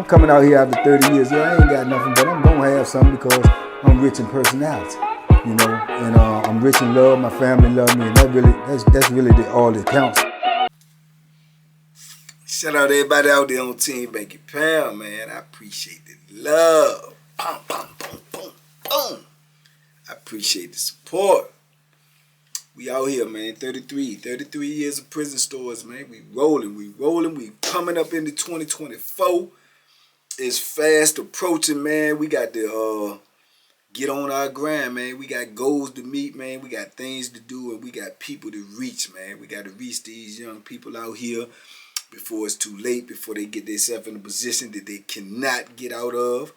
coming out here after 30 years. Yeah, I ain't got nothing, but I'm gonna have something because I'm rich in personality, you know, and I'm rich in love. My family love me, and that's really all that counts. Shout out to everybody out there on Team Banky Pound, man. I appreciate the love. Boom, boom, boom, boom, boom. I appreciate the support. We out here, man. 33 years of prison stories, man. We rolling. We coming up into 2024. It's fast approaching, man. We got to get on our grind, man. We got goals to meet, man. We got things to do, and we got people to reach, man. We got to reach these young people out here before it's too late, before they get themselves in a position that they cannot get out of.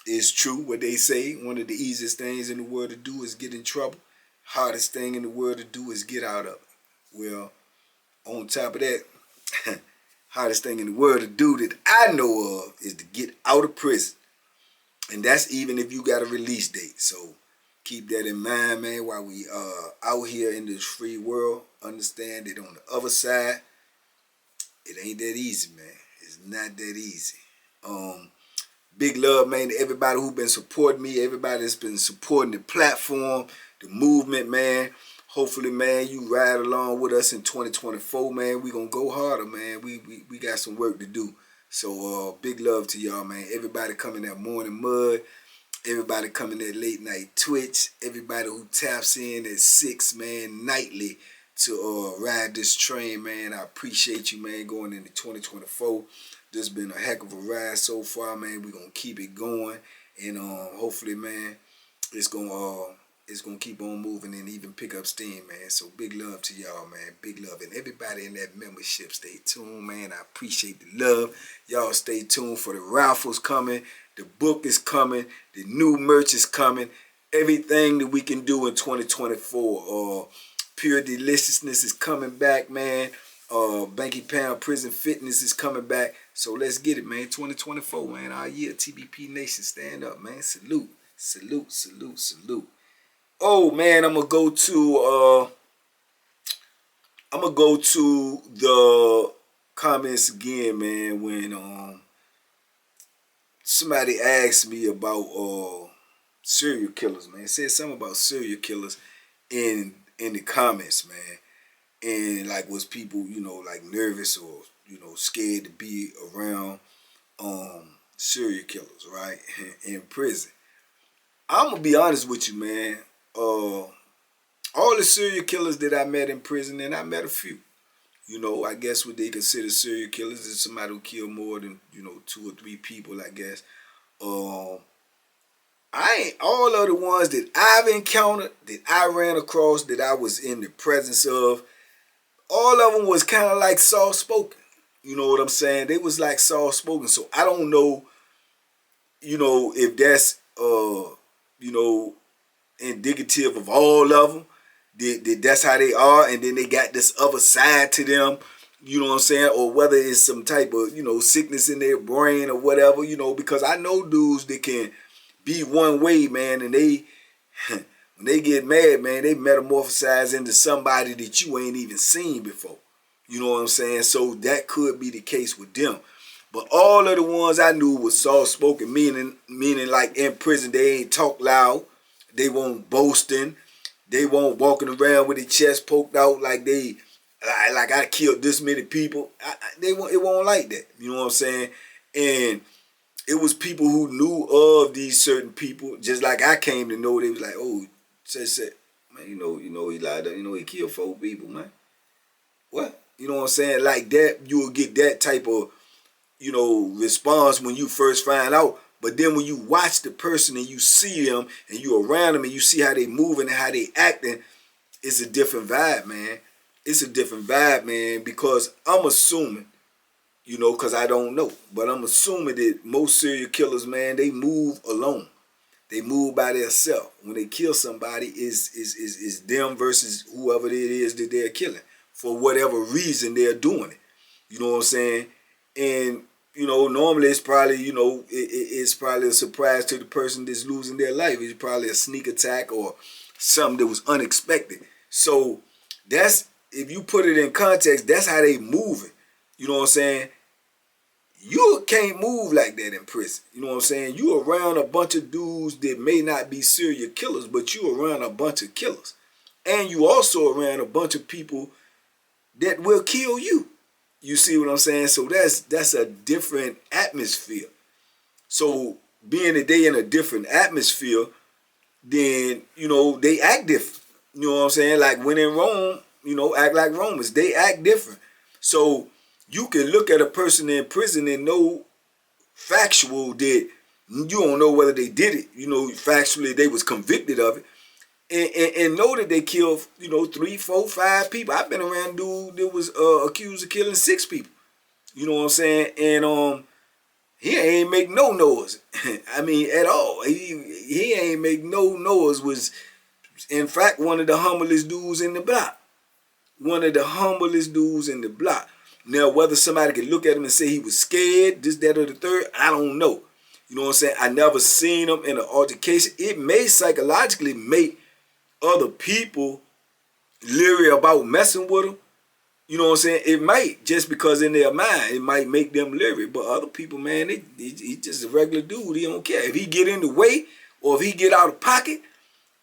It's true what they say. One of the easiest things in the world to do is get in trouble. Hardest thing in the world to do is get out of it. Well, on top of that, hardest thing in the world to do that I know of is to get out of prison. And that's even if you got a release date. So keep that in mind, man, while we out here in this free world. Understand that on the other side, it ain't that easy, man. It's not that easy. Big love, man, to everybody who been supporting me, everybody that's been supporting the platform, the movement, man. Hopefully, man, you ride along with us in 2024, man. We gonna go harder, man. We got some work to do. So big love to y'all, man. Everybody coming that morning mud, everybody coming that late night Twitch, everybody who taps in at 6, man, nightly to ride this train, man. I appreciate you, man, going into 2024. This been a heck of a ride so far, man. We're gonna keep it going, and hopefully, man, it's gonna keep on moving and even pick up steam, man. So big love to y'all, man. Big love. And everybody in that membership, stay tuned, man. I appreciate the love. Y'all stay tuned for the raffles coming. The book is coming. The new merch is coming. Everything that we can do in 2024. Pure Deliciousness is coming back, man. Banky Pound Prison Fitness is coming back. So let's get it, man. 2024, man. Our year. TBP Nation, stand up, man. Salute. Salute, salute, salute. Oh man, I'm gonna go to the comments again, man, when somebody asked me about serial killers, man. It said something about serial killers in the comments, man. And like, was people, you know, like nervous or, you know, scared to be around serial killers, right? In prison. I'm gonna be honest with you, man. All the serial killers that I met in prison, and I met a few, you know, I guess what they consider serial killers is somebody who killed more than, you know, 2 or 3 people, I guess. I ain't all of the ones that I've encountered, that I ran across, that I was in the presence of, all of them was kind of like soft-spoken. You know what I'm saying? They was like soft-spoken. So I don't know, you know, if that's, you know, indicative of all of them. That's how they are, and then they got this other side to them, you know what I'm saying? Or whether it's some type of, you know, sickness in their brain or whatever, you know, because I know dudes that can be one way, man, and they, when they get mad, man, they metamorphosize into somebody that you ain't even seen before. You know what I'm saying? So that could be the case with them. But all of the ones I knew was soft-spoken, meaning like in prison, they ain't talk loud, they won't boasting, they won't walking around with their chest poked out like they, like I killed this many people. It won't like that. You know what I'm saying? And it was people who knew of these certain people, just like I came to know. They was like, oh, said, man, you know, he lied up, you know, he killed 4 people, man. What? You know what I'm saying? Like that, you will get that type of, you know, response when you first find out. But then when you watch the person and you see them and you around them and you see how they moving and how they acting, it's a different vibe, man. It's a different vibe, man, because I'm assuming, you know, because I don't know, but I'm assuming that most serial killers, man, they move alone. They move by themselves. When they kill somebody, is them versus whoever it is that they're killing. For whatever reason they're doing it. You know what I'm saying? And, you know, normally it's probably, you know, it's probably a surprise to the person that's losing their life. It's probably a sneak attack or something that was unexpected. So that's, if you put it in context, that's how they moving. You know what I'm saying? You can't move like that in prison. You know what I'm saying? You around a bunch of dudes that may not be serial killers, but you around a bunch of killers. And you also around a bunch of people that will kill you. You see what I'm saying? So that's a different atmosphere. So being that they in a different atmosphere, then, you know, they act different. You know what I'm saying? Like when in Rome, you know, act like Romans. They act different. So you can look at a person in prison and know factual that you don't know whether they did it. You know, factually they was convicted of it. And know that they killed, you know, 3, 4, 5 people. I've been around a dude that was accused of killing 6 people. You know what I'm saying? And he ain't make no noise. I mean, at all. He ain't make no noise. Was, in fact, one of the humblest dudes in the block. One of the humblest dudes in the block. Now, whether somebody could look at him and say he was scared, this, that, or the third, I don't know. You know what I'm saying? I never seen him in an altercation. It may psychologically make other people leery about messing with him. You know what I'm saying? It might, just because in their mind, it might make them leery. But other people, man, he's just a regular dude. He don't care. If he get in the way or if he get out of pocket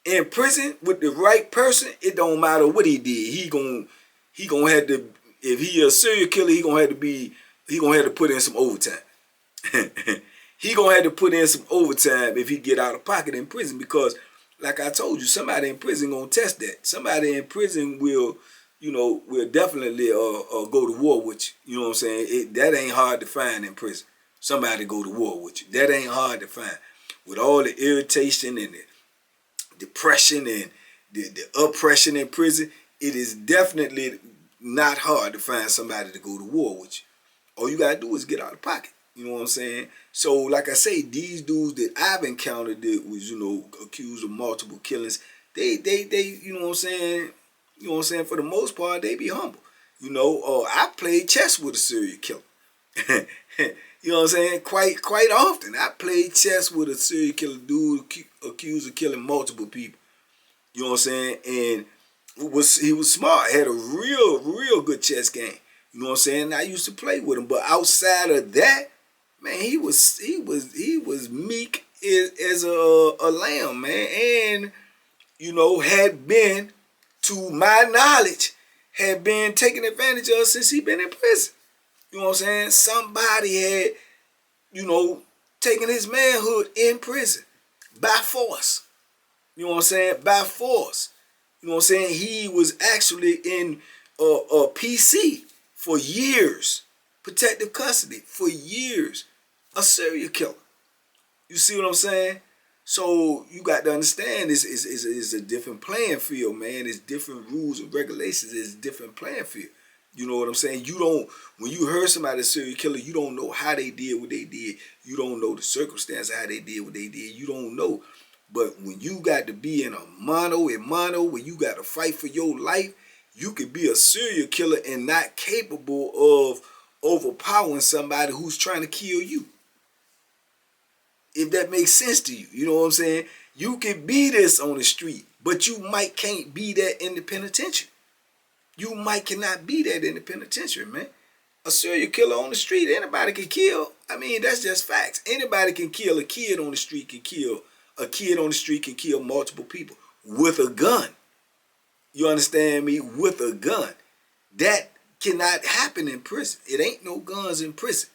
in prison with the right person, it don't matter what he did. He gonna have to, if he a serial killer, he gonna have to put in some overtime. He gonna have to put in some overtime if he get out of pocket in prison, because like I told you, somebody in prison gonna test that. Somebody in prison will, you know, will definitely go to war with you. You know what I'm saying? That ain't hard to find in prison. Somebody go to war with you. That ain't hard to find. With all the irritation and the depression and the oppression in prison, it is definitely not hard to find somebody to go to war with you. All you gotta do is get out of pocket. You know what I'm saying? So, like I say, these dudes that I've encountered that was, you know, accused of multiple killings, they, you know what I'm saying? You know what I'm saying? For the most part, they be humble. You know, I played chess with a serial killer. You know what I'm saying? Quite often, I played chess with a serial killer dude accused of killing multiple people. You know what I'm saying? And he was smart. Had a real good chess game. You know what I'm saying? I used to play with him, but outside of that, man, he was meek as a lamb, man, and you know, had been, to my knowledge, had been taken advantage of since he been in prison. You know what I'm saying? Somebody had, you know, taken his manhood in prison by force. You know what I'm saying? By force. You know what I'm saying? He was actually in a PC for years, protective custody for years. A serial killer. You see what I'm saying? So you got to understand this is a different playing field, man. It's different rules and regulations. It's a different playing field. You know what I'm saying? You don't, when you heard somebody a serial killer, you don't know how they did what they did. You don't know the circumstance of how they did what they did. You don't know. But when you got to be in a mano where you got to fight for your life, you could be a serial killer and not capable of overpowering somebody who's trying to kill you. If that makes sense to you, you know what I'm saying? You can be this on the street, but you might can't be that in the penitentiary. You might cannot be that in the penitentiary, man. A serial killer on the street, anybody can kill. I mean, that's just facts. Anybody can kill. A kid on the street can kill. A kid on the street can kill multiple people with a gun. You understand me? With a gun. That cannot happen in prison. It ain't no guns in prison.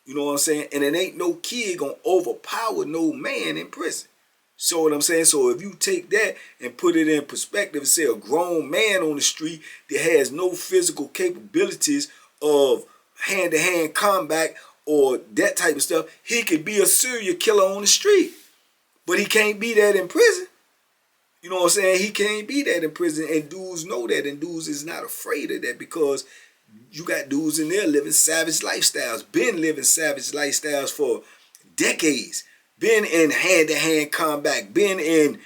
You know what I'm saying? And it ain't no kid gonna overpower no man in prison. So what I'm saying? So if you take that and put it in perspective and say a grown man on the street that has no physical capabilities of hand-to-hand combat or that type of stuff, he could be a serial killer on the street. But he can't be that in prison. You know what I'm saying? He can't be that in prison. And dudes know that. And dudes is not afraid of that, because you got dudes in there living savage lifestyles. Been living savage lifestyles for decades. Been in hand-to-hand combat. Been in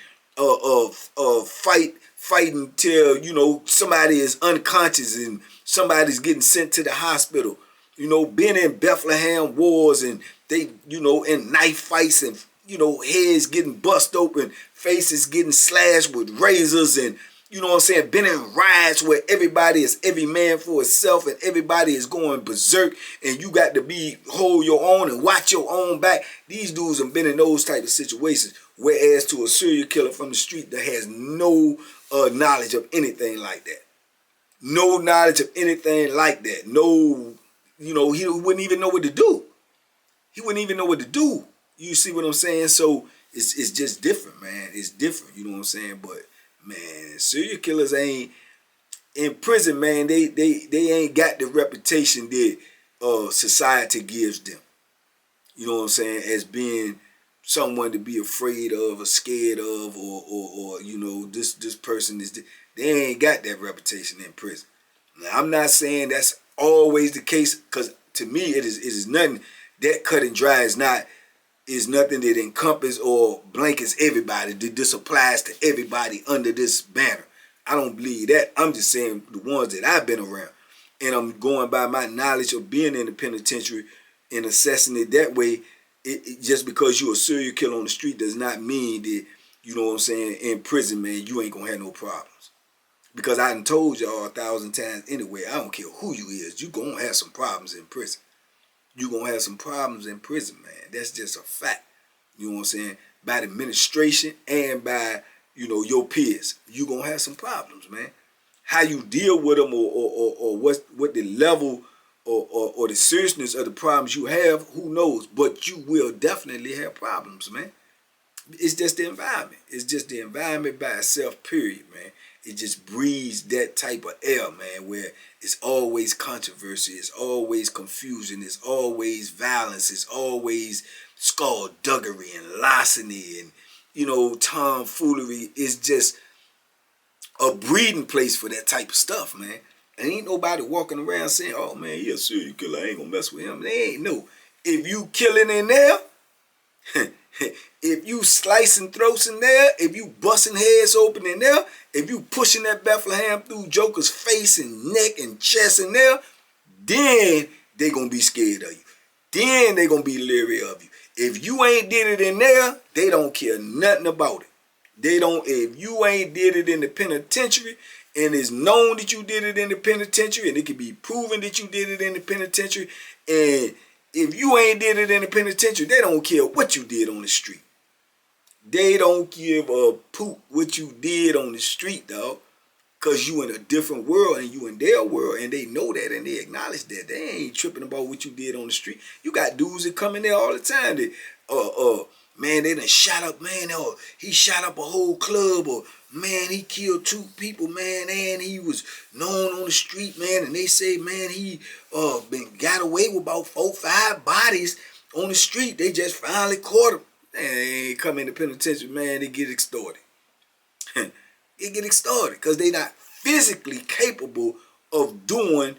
fighting till, you know, somebody is unconscious and somebody's getting sent to the hospital. You know, been in Bethlehem wars, and they, you know, in knife fights, and, you know, heads getting bust open, faces getting slashed with razors, and you know what I'm saying, been in riots where everybody is every man for itself and everybody is going berserk and you got to hold your own and watch your own back. These dudes have been in those type of situations. Whereas to a serial killer from the street that has no knowledge of anything like that. No knowledge of anything like that. No, you know, he wouldn't even know what to do. He wouldn't even know what to do. You see what I'm saying? So it's just different, man. It's different, you know what I'm saying? But man, serial killers ain't in prison, man. They ain't got the reputation that society gives them. You know what I'm saying? As being someone to be afraid of or scared of, or you know, this person is. They ain't got that reputation in prison. Now, I'm not saying that's always the case, because to me it is nothing that cut and dry. Is nothing that encompasses or blankets everybody. That this applies to everybody under this banner. I don't believe that. I'm just saying the ones that I've been around, and I'm going by my knowledge of being in the penitentiary and assessing it that way. It just because you're a serial killer on the street does not mean that, you know what I'm saying, in prison, man, you ain't gonna have no problems. Because I done told y'all 1,000 times anyway, I don't care who you is, you gonna have some problems in prison. You gonna have some problems in prison, man. That's just a fact. You know what I'm saying? By the administration and by, you know, your peers, you gonna have some problems, man. How you deal with them or what the level or the seriousness of the problems you have, who knows? But you will definitely have problems, man. It's just the environment. It's just the environment by itself, period, man. It just breeds that type of air, man, where it's always controversy, it's always confusion, it's always violence, it's always skullduggery and larceny and, you know, tomfoolery. Is just a breeding place for that type of stuff, man. And ain't nobody walking around saying, oh, man, he a serial killer, I ain't gonna mess with him. They ain't no. If you killing in there, if you slicing throats in there, if you busting heads open in there, if you pushing that Bethlehem through Joker's face and neck and chest in there, then they gonna be scared of you. Then they gonna be leery of you. If you ain't did it in there, they don't care nothing about it. They don't. If you ain't did it in the penitentiary, and it's known that you did it in the penitentiary, and it can be proven that you did it in the penitentiary, and if you ain't did it in the penitentiary, they don't care what you did on the street. They don't give a poop what you did on the street, dog. Because you in a different world and you in their world, and they know that and they acknowledge that. They ain't tripping about what you did on the street. You got dudes that come in there all the time that, man, they done shot up, man, or he shot up a whole club, or man, he killed 2 people, man, and he was known on the street, man, and they say, man, he got away with about 4 or 5 bodies on the street. They just finally caught him. Man, they ain't come in the penitentiary, man, they get extorted. They get extorted because they not physically capable of doing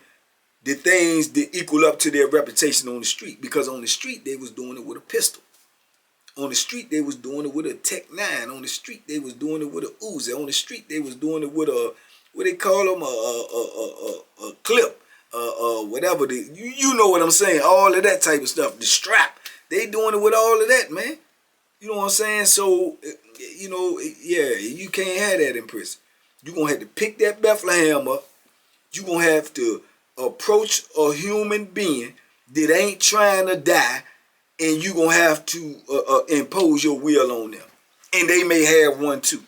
the things that equal up to their reputation on the street. Because on the street, they was doing it with a pistol. On the street, they was doing it with a Tech 9. On the street, they was doing it with a Uzi. On the street, they was doing it with a, what they call them, a clip, whatever. You know what I'm saying? All of that type of stuff. The strap. They doing it with all of that, man. You know what I'm saying? So, you know, yeah, you can't have that in prison. You're going to have to pick that Bethlehem up. You're going to have to approach a human being that ain't trying to die, and you're going to have to impose your will on them. And they may have one too.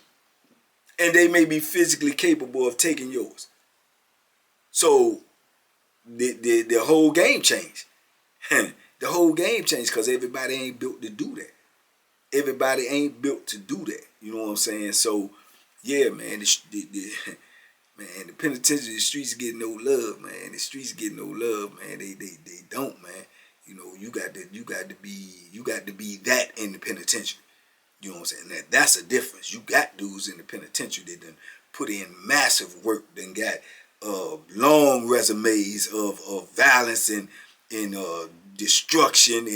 And they may be physically capable of taking yours. So the whole game changed. The whole game changed because everybody ain't built to do that. Everybody ain't built to do that. You know what I'm saying? So, yeah, man, the penitentiary, the streets get no love, man. The streets get no love, man. They don't, man. You know, you got to be that in the penitentiary. You know what I'm saying? That's a difference. You got dudes in the penitentiary that done put in massive work, then got long resumes of violence and destruction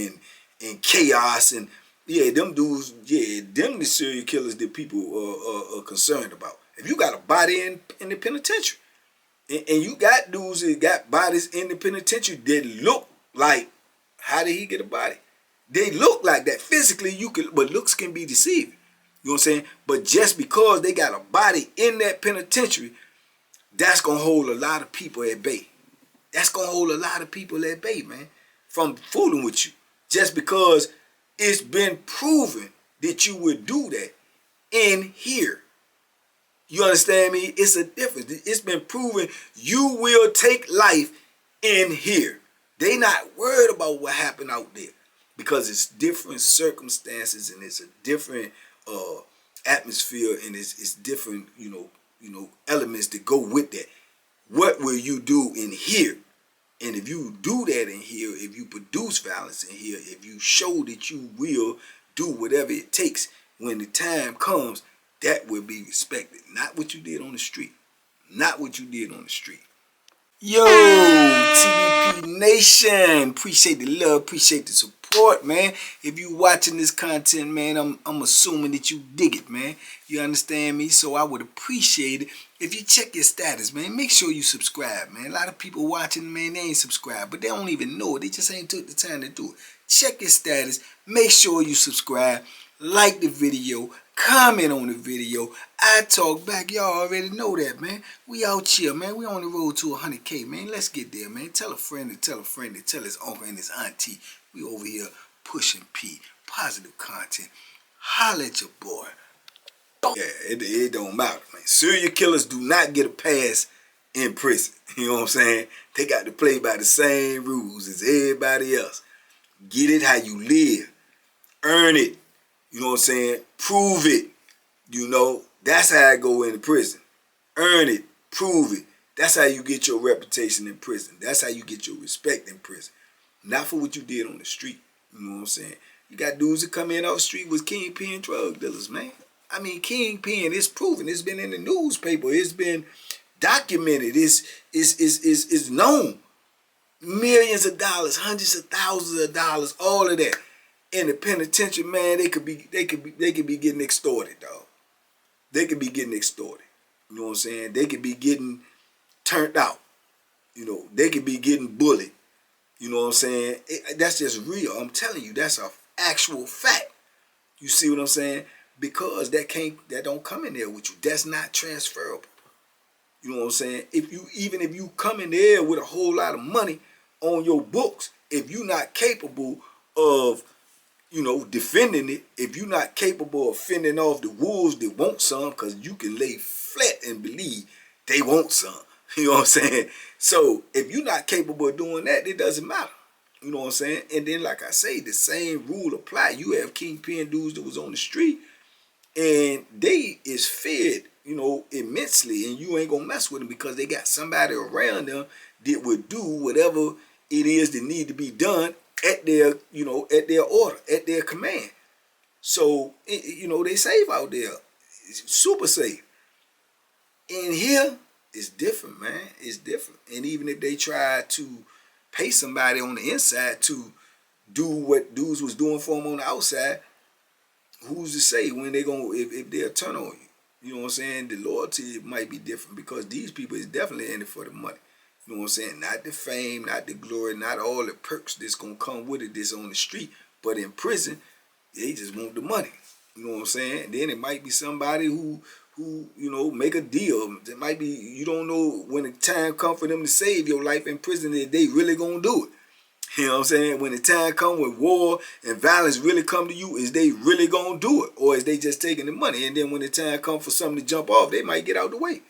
and chaos, and yeah, them dudes, yeah, them the serial killers that people are concerned about. If you got a body in the penitentiary, and you got dudes that got bodies in the penitentiary that look like, how did he get a body? They look like that physically. But looks can be deceiving. You know what I'm saying? But just because they got a body in that penitentiary, that's going to hold a lot of people at bay. That's going to hold a lot of people at bay, man, from fooling with you. Just because it's been proven that you would do that in here. You understand me? It's a difference. It's been proven you will take life in here. They not worried about what happened out there because it's different circumstances and it's a different atmosphere and it's different, you know, elements that go with that. What will you do in here? And if you do that in here, if you produce violence in here, if you show that you will do whatever it takes when the time comes, that will be respected. Not what you did on the street. Not what you did on the street. Yo, TVP Nation. Appreciate the love. Appreciate the support, man. If you watching this content, man, I'm assuming that you dig it, man. You understand me? So I would appreciate it if you check your status, man. Make sure you subscribe, man. A lot of people watching, man, they ain't subscribed, but they don't even know it. They just ain't took the time to do it. Check your status. Make sure you subscribe. Like the video. Comment on the video. I talk back. Y'all already know that, man. We out here, man. We on the road to 100K, man. Let's get there, man. Tell a friend to tell a friend to tell his uncle and his auntie. We over here pushing P. Positive content. Holla at your boy. Yeah, it don't matter, man. Serial killers do not get a pass in prison. You know what I'm saying? They got to play by the same rules as everybody else. Get it how you live. Earn it. You know what I'm saying? Prove it. You know, that's how I go into prison. Earn it. Prove it. That's how you get your reputation in prison. That's how you get your respect in prison. Not for what you did on the street. You know what I'm saying? You got dudes that come in off the street with kingpin drug dealers, man. I mean, kingpin, it's proven. It's been in the newspaper. It's been documented. It's known. Millions of dollars, hundreds of thousands of dollars, all of that. In the penitentiary, man, they could be getting extorted, dog. They could be getting extorted. You know what I'm saying? They could be getting turned out. You know, they could be getting bullied. You know what I'm saying? That's just real. I'm telling you, that's an actual fact. You see what I'm saying? Because that don't come in there with you. That's not transferable. You know what I'm saying? Even if you come in there with a whole lot of money on your books, if you're not capable of, you know, defending it, if you're not capable of fending off the wolves that want some, because you can lay flat and believe they want some. You know what I'm saying? So if you're not capable of doing that, it doesn't matter. You know what I'm saying? And then, like I say, the same rule apply. You have kingpin dudes that was on the street, and they is fed, you know, immensely, and you ain't gonna mess with them because they got somebody around them that would do whatever it is that need to be done at their, you know, at their order, at their command. So, you know, they safe out there. It's super safe. In here, it's different, man. It's different. And even if they try to pay somebody on the inside to do what dudes was doing for them on the outside, who's to say when they gonna, if they'll turn on you? You know what I'm saying? The loyalty might be different because these people is definitely in it for the money. You know what I'm saying? Not the fame, not the glory, not all the perks that's going to come with it that's on the street. But in prison, they just want the money. You know what I'm saying? Then it might be somebody who you know, make a deal. It might be, you don't know when the time comes for them to save your life in prison that they really going to do it. You know what I'm saying? When the time comes when war and violence really come to you, is they really going to do it? Or is they just taking the money? And then when the time comes for something to jump off, they might get out the way.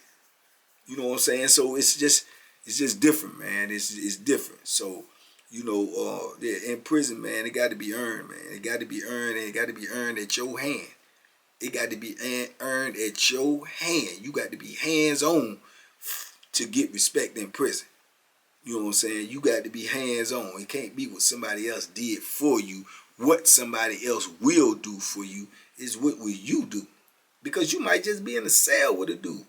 You know what I'm saying? So it's just different, man. It's different. So, you know, in prison, man, it got to be earned, man. It got to be earned, and it got to be earned at your hand. It got to be earned at your hand. You got to be hands-on to get respect in prison. You know what I'm saying? You got to be hands-on. It can't be what somebody else did for you. What somebody else will do for you is what will you do. Because you might just be in a cell with a dude.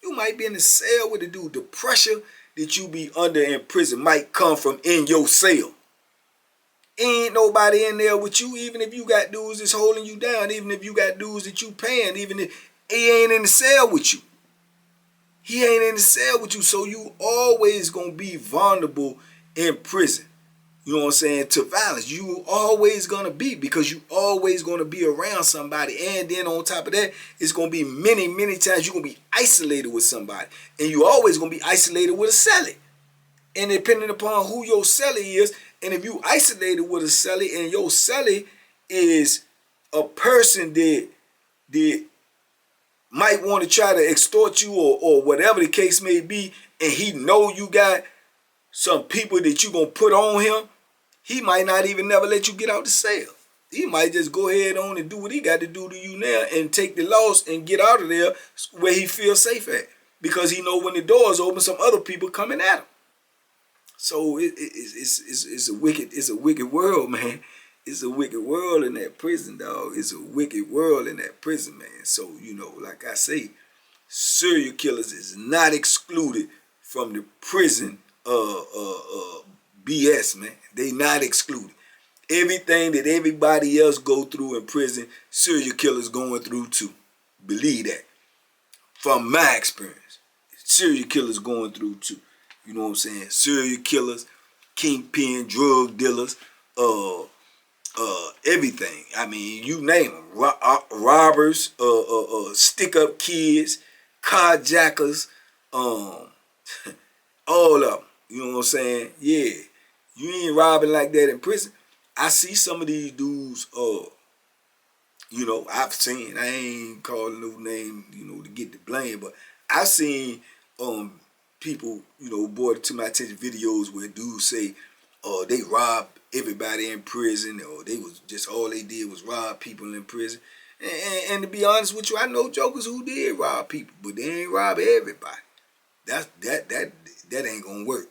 You might be in a cell with a dude. The pressure that you be under in prison might come from in your cell. Ain't nobody in there with you, even if you got dudes that's holding you down, even if you got dudes that you paying, even if he ain't in the cell with you. He ain't in the cell with you, so you always gonna be vulnerable in prison. you know what I'm saying, to violence. You always gonna be, because you always gonna be around somebody. And then on top of that, it's gonna be many, many times you're gonna be isolated with somebody. And you always gonna be isolated with a celly. And depending upon who your celly is, and if you isolated with a celly and your celly is a person that might want to try to extort you or whatever the case may be, and he know you got some people that you gonna put on him, he might not even never let you get out the cell. He might just go ahead on and do what he got to do to you now and take the loss and get out of there where he feels safe at. Because he know when the doors open, some other people coming at him. So it's a wicked world, man. It's a wicked world in that prison, dog. It's a wicked world in that prison, man. So, you know, like I say, serial killers is not excluded from the prison BS, man. They not excluded. Everything that everybody else go through in prison, serial killers going through too. Believe that. From my experience, serial killers going through too. You know what I'm saying? Serial killers, kingpin, drug dealers, everything. I mean, you name them. Robbers, stick-up kids, carjackers, all of them. You know what I'm saying? Yeah. You ain't robbing like that in prison. I see some of these dudes, you know, I've seen, I ain't calling no name, you know, to get the blame, but I've seen people, you know, brought to my attention videos where dudes say they robbed everybody in prison, or they was just, all they did was rob people in prison. And to be honest with you, I know jokers who did rob people, but they ain't rob everybody. That ain't gonna work.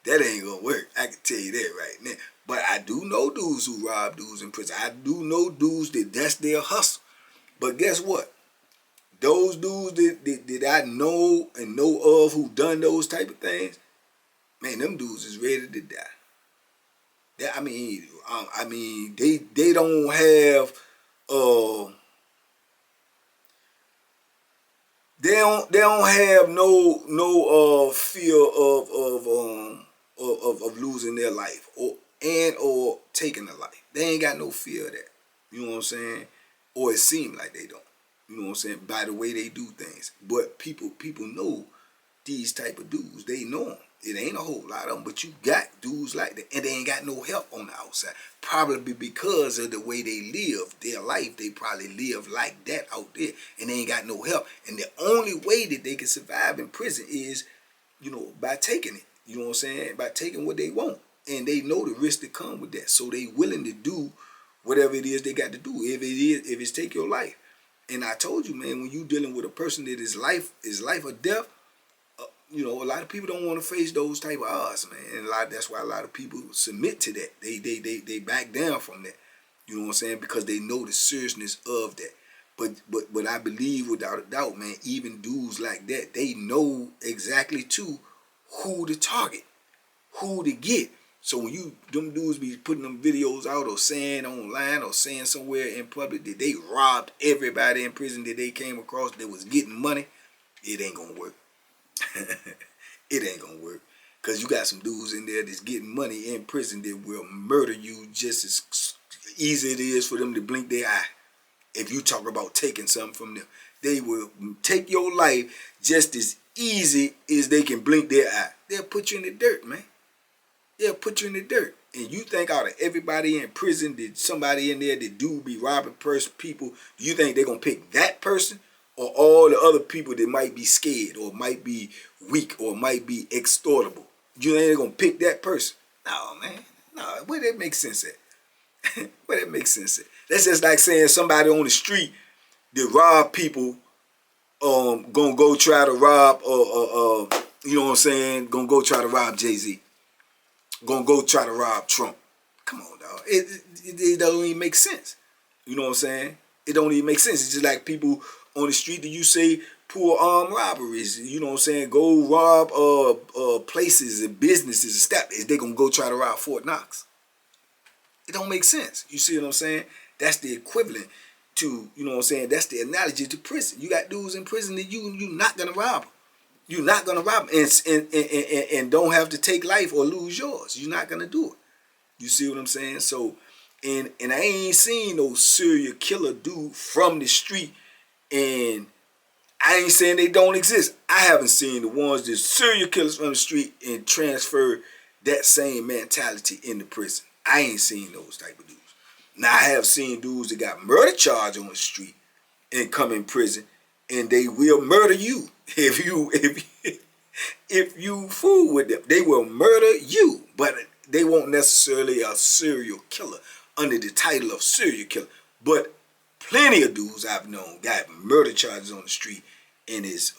That ain't gonna work. I can tell you that right now. But I do know dudes who rob dudes in prison. I do know dudes that's their hustle. But guess what? Those dudes that I know and know of who done those type of things, man, them dudes is ready to die. I mean, they don't have they don't have no fear of losing their life or taking a life. They ain't got no fear of that. You know what I'm saying? Or it seems like they don't. You know what I'm saying? By the way they do things. But people know these type of dudes. They know them. It ain't a whole lot of them, but you got dudes like that, and they ain't got no help on the outside. Probably because of the way they live their life. They probably live like that out there, and they ain't got no help. And the only way that they can survive in prison is, you know, by taking it. You know what I'm saying? By taking what they want. And they know the risk that come with that. So they willing to do whatever it is they got to do. If it's take your life. And I told you, man, when you dealing with a person that is life or death, you know, a lot of people don't want to face those type of odds, man. And that's why a lot of people submit to that. They back down from that. You know what I'm saying? Because they know the seriousness of that. But I believe without a doubt, man, even dudes like that, they know exactly too who to target, who to get. So when them dudes be putting them videos out or saying online or saying somewhere in public that they robbed everybody in prison that they came across that was getting money, it ain't gonna work. It ain't gonna work. Because you got some dudes in there that's getting money in prison that will murder you just as easy it is for them to blink their eye. If you talk about taking something from them, they will take your life just as easy as they can blink their eye. They'll put you in the dirt, man. They'll put you in the dirt. And you think out of everybody in prison, that somebody in there that do be robbing people, do you think they're going to pick that person or all the other people that might be scared or might be weak or might be extortable? You think they're going to pick that person? No, man. No, where that make sense at? Where that make sense at? That's just like saying somebody on the street that rob people gonna go try to rob, you know what I'm saying, gonna go try to rob Jay-Z. Gonna go try to rob Trump. Come on, dog. It don't even make sense. You know what I'm saying? It don't even make sense. It's just like people on the street that you say pull armed robberies. You know what I'm saying? Go rob places and businesses and stuff. They gonna go try to rob Fort Knox. It don't make sense. You see what I'm saying? That's the equivalent to, you know what I'm saying? That's the analogy to prison. You got dudes in prison that you not gonna rob them. You're not gonna rob them and don't have to take life or lose yours. You're not gonna do it. You see what I'm saying? So, and I ain't seen no serial killer dude from the street, and I ain't saying they don't exist. I haven't seen the ones that serial killers from the street and transfer that same mentality into prison. I ain't seen those type of dudes. Now I have seen dudes that got murder charge on the street and come in prison, and they will murder you if you fool with them. They will murder you, but they won't necessarily a serial killer under the title of serial killer. But plenty of dudes I've known got murder charges on the street and is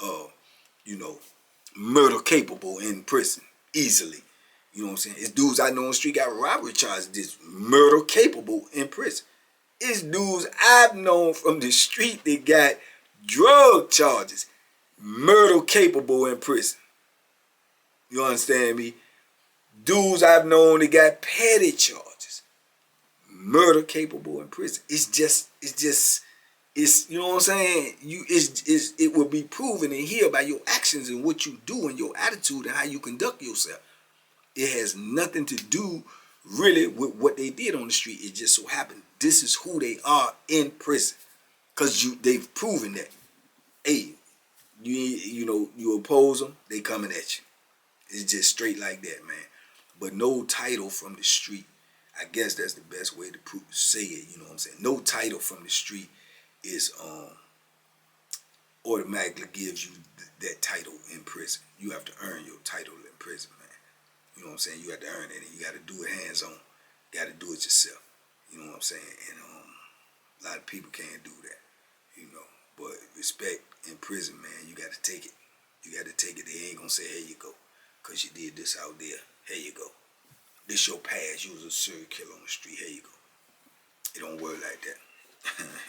murder capable in prison easily. You know what I'm saying? It's dudes I know on the street got robbery charges that's murder capable in prison. It's dudes I've known from the street that got drug charges murder capable in prison. You understand me? Dudes I've known that got petty charges murder capable in prison. It's you know what I'm saying? It will be proven in here by your actions and what you do and your attitude and how you conduct yourself. It has nothing to do really with what they did on the street. It just so happened this is who they are in prison, because they've proven that. Hey, you oppose them, they coming at you. It's just straight like that, man. But no title from the street. I guess that's the best way to say it. You know what I'm saying? No title from the street is automatically gives you that title in prison. You have to earn your title in prison, man. You know what I'm saying? You have to earn it, and you got to do it hands-on. You got to do it yourself. You know what I'm saying? And a lot of people can't do that, you know. But respect in prison, man, you got to take it. You got to take it. They ain't going to say, here you go, because you did this out there. Here you go. This your past. You was a serial killer on the street. Here you go. It don't work like that.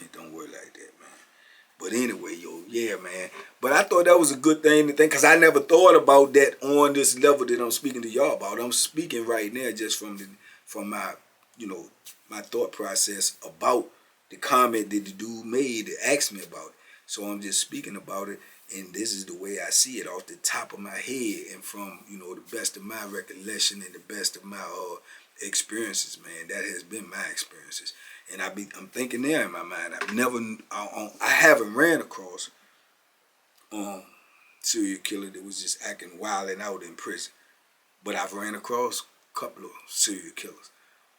It don't work like that, man. But anyway, yeah, man. But I thought that was a good thing to think, because I never thought about that on this level that I'm speaking to y'all about. I'm speaking right now just from my, my thought process about the comment that the dude made that asked me about it. So I'm just speaking about it, and this is the way I see it off the top of my head and from, the best of my recollection and the best of my experiences, man. That has been my experiences. And I'm thinking there in my mind, I haven't ran across serial killer that was just acting wild and out in prison. But I've ran across a couple of serial killers.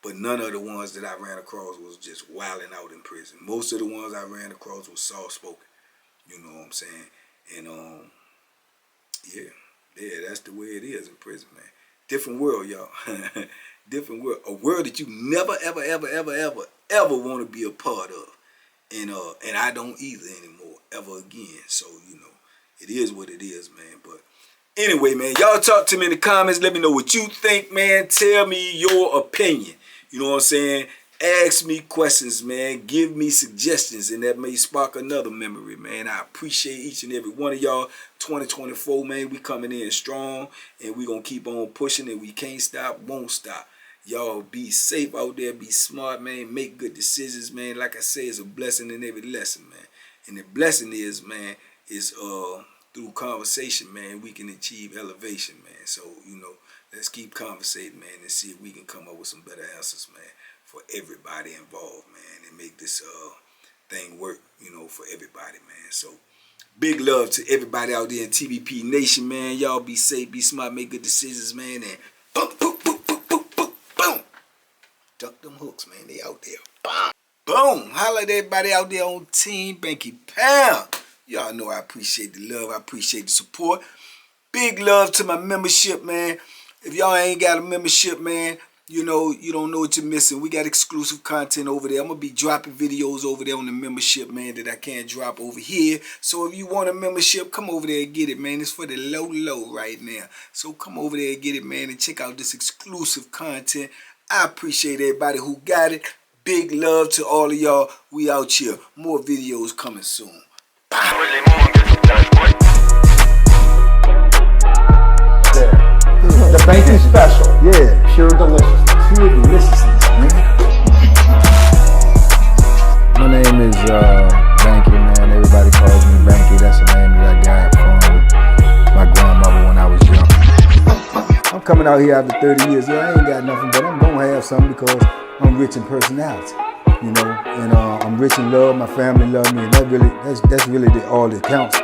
But none of the ones that I ran across was just wilding out in prison. Most of the ones I ran across was soft-spoken. You know what I'm saying? And, yeah, that's the way it is in prison, man. Different world, y'all. Different world. A world that you never, ever, ever, ever, ever, ever want to be a part of. And I don't either anymore, ever again. So, it is what it is, man. But anyway, man, y'all talk to me in the comments. Let me know what you think, man. Tell me your opinion. You know what I'm saying? Ask me questions, man. Give me suggestions, and that may spark another memory, man. I appreciate each and every one of y'all. 2024, man, we coming in strong, and we going to keep on pushing, and we can't stop, won't stop. Y'all be safe out there. Be smart, man. Make good decisions, man. Like I say, it's a blessing in every lesson, man. And the blessing is, man, is through conversation, man, we can achieve elevation, man. So, let's keep conversating, man, and see if we can come up with some better answers, man, for everybody involved, man, and make this thing work, for everybody, man. So, big love to everybody out there in TBP Nation, man. Y'all be safe, be smart, make good decisions, man, and boom, boom, boom, boom, boom, boom, boom. Duck them hooks, man. They out there. Boom. Boom. Holla at everybody out there on Team Banky Pound. Y'all know I appreciate the love. I appreciate the support. Big love to my membership, man. If y'all ain't got a membership, man, you don't know what you're missing. We got exclusive content over there. I'm going to be dropping videos over there on the membership, man, that I can't drop over here. So if you want a membership, come over there and get it, man. It's for the low right now. So come over there and get it, man, and check out this exclusive content. I appreciate everybody who got it. Big love to all of y'all. We out here. More videos coming soon. The banking special. Yeah. Pure deliciousness. Pure deliciousness, man. My name is Banky, man. Everybody calls me Banky. That's the name that I got from my coming out here after 30 years, yeah, I ain't got nothing, but I'm gonna have something because I'm rich in personality, you know, and I'm rich in love. My family love me, and that's really all that counts.